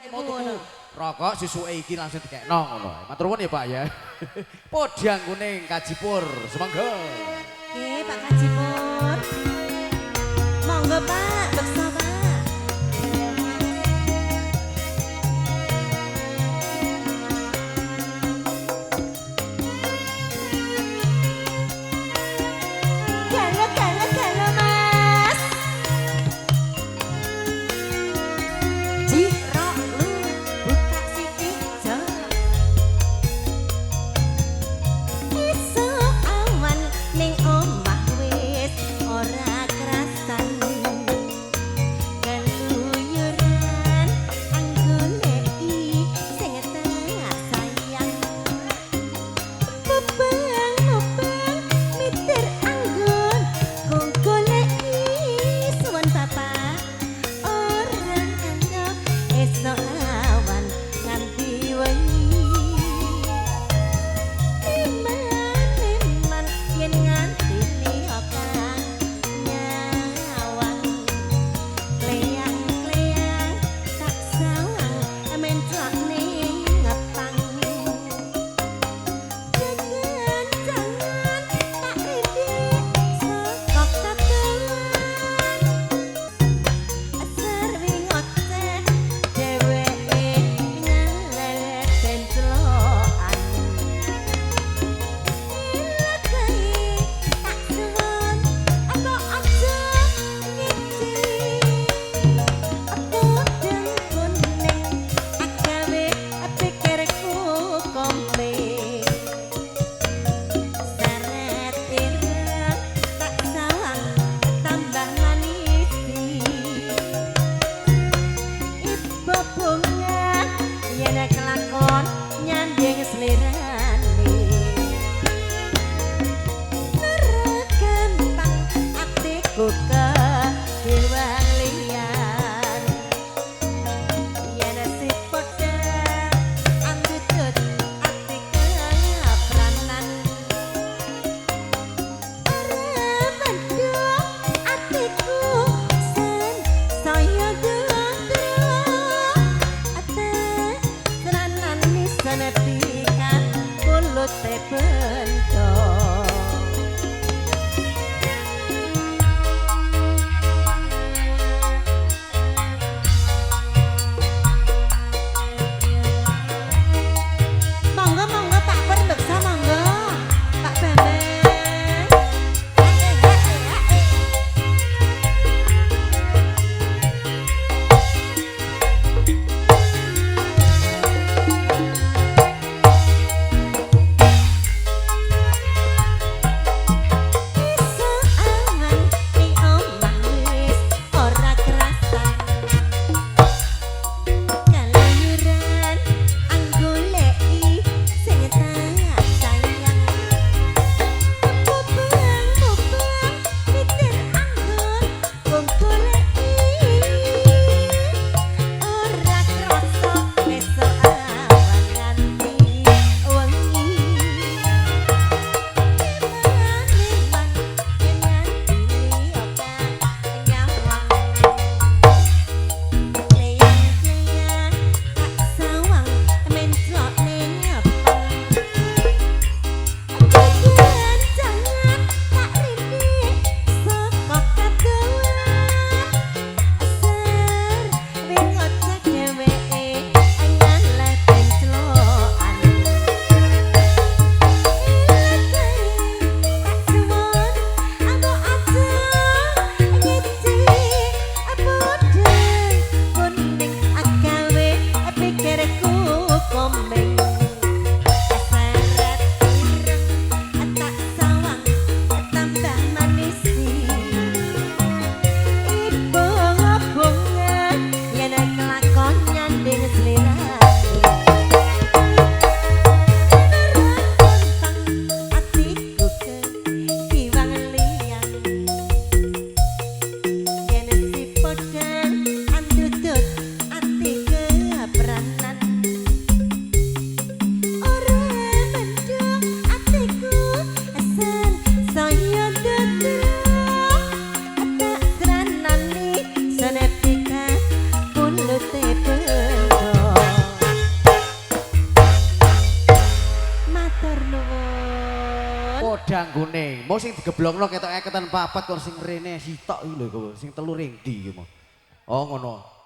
mau tuku rokok susuke iki langsung dikekno ngono. Matur nuwun ya Pak ya. Podhang kuning Kajipur, semangga. Oke, Pak Kajipur. Monggo Pak, beksa Pak. Galo, Mas. Jiro lu buka siti jam. Esuk awan ning omah wis ora krasan. podang kuning. Mau sing digeblokno ketoke ketan papat kon sing rene sitok iki lho, sing telu ring ndi iki mau. Oh ngono.